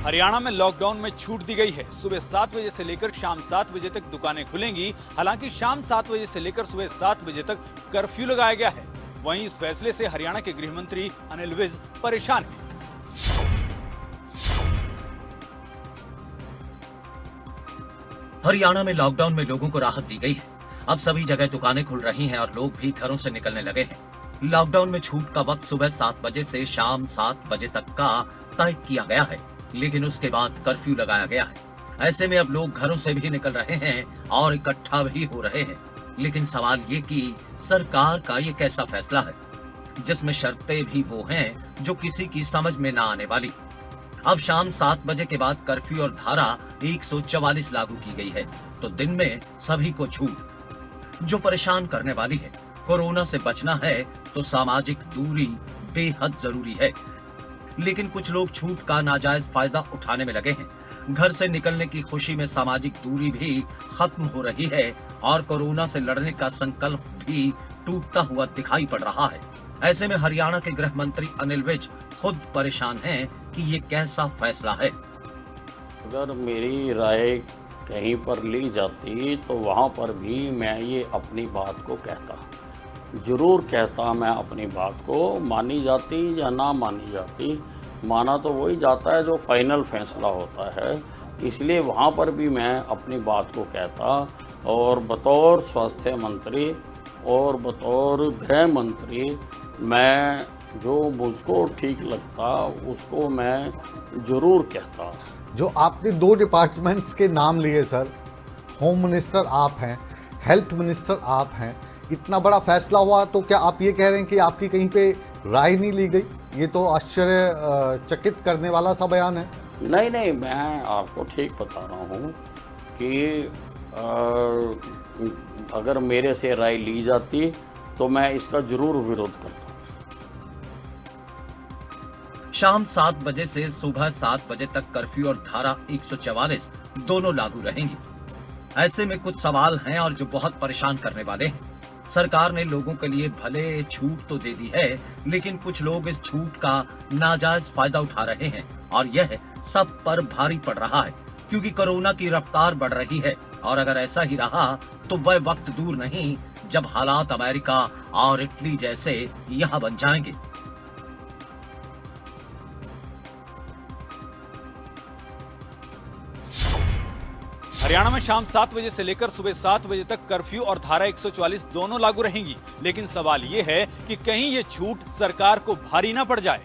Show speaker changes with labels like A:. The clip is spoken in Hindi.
A: हरियाणा में लॉकडाउन में छूट दी गई है। सुबह 7 बजे से लेकर शाम 7 बजे तक दुकानें खुलेंगी। हालांकि शाम 7 बजे से लेकर सुबह 7 बजे तक कर्फ्यू लगाया गया है। वहीं इस फैसले से हरियाणा के गृह मंत्री अनिल विज परेशान हैं।
B: हरियाणा में लॉकडाउन में लोगों को राहत दी गई है। अब सभी जगह दुकानें खुल रही हैं और लोग भी घरों से निकलने लगे हैं। लॉकडाउन में छूट का वक्त सुबह 7 बजे से शाम 7 बजे तक का तय किया गया है, लेकिन उसके बाद कर्फ्यू लगाया गया है। ऐसे में अब लोग घरों से भी निकल रहे हैं और इकट्ठा भी हो रहे हैं। लेकिन सवाल ये कि सरकार का ये कैसा फैसला है जिसमें शर्तें भी वो हैं जो किसी की समझ में ना आने वाली। अब शाम 7 बजे के बाद कर्फ्यू और धारा 144 लागू की गई है, तो दिन में सभी को छूट जो परेशान करने वाली है। कोरोना से बचना है तो सामाजिक दूरी बेहद जरूरी है, लेकिन कुछ लोग छूट का नाजायज फायदा उठाने में लगे हैं। घर से निकलने की खुशी में सामाजिक दूरी भी खत्म हो रही है और कोरोना से लड़ने का संकल्प भी टूटता हुआ दिखाई पड़ रहा है। ऐसे में हरियाणा के गृह मंत्री अनिल विज खुद परेशान हैं कि ये कैसा फैसला है।
C: अगर मेरी राय कहीं पर ली जाती तो वहाँ पर भी मैं ये अपनी बात को कहता, जरूर कहता। मैं अपनी बात को मानी जाती या ना मानी जाती, माना तो वही जाता है जो फाइनल फैसला होता है, इसलिए वहाँ पर भी मैं अपनी बात को कहता। और बतौर स्वास्थ्य मंत्री और बतौर गृह मंत्री मैं जो मुझको ठीक लगता उसको मैं ज़रूर कहता।
D: जो आपने 2 डिपार्टमेंट्स के नाम लिए सर, होम मिनिस्टर आप हैं, हेल्थ मिनिस्टर आप हैं, इतना बड़ा फैसला हुआ तो क्या आप ये कह रहे हैं कि आपकी कहीं पे राय नहीं ली गई? ये तो आश्चर्यचकित करने वाला सा बयान है।
C: नहीं, मैं आपको ठीक बता रहा हूँ कि अगर मेरे से राय ली जाती तो मैं इसका जरूर विरोध करता।
B: शाम 7 बजे से सुबह 7 बजे तक कर्फ्यू और धारा 144 दोनों लागू रहेंगी। ऐसे में कुछ सवाल हैं और जो बहुत परेशान करने वाले हैं। सरकार ने लोगों के लिए भले छूट तो दे दी है, लेकिन कुछ लोग इस छूट का नाजायज फायदा उठा रहे हैं और यह सब पर भारी पड़ रहा है, क्योंकि कोरोना की रफ्तार बढ़ रही है। और अगर ऐसा ही रहा तो वह वक्त दूर नहीं जब हालात अमेरिका और इटली जैसे यहाँ बन जाएंगे।
A: हरियाणा में शाम 7 बजे से लेकर सुबह 7 बजे तक कर्फ्यू और धारा 144 दोनों लागू रहेंगी। लेकिन सवाल ये है कि कहीं ये छूट सरकार को भारी ना पड़ जाए।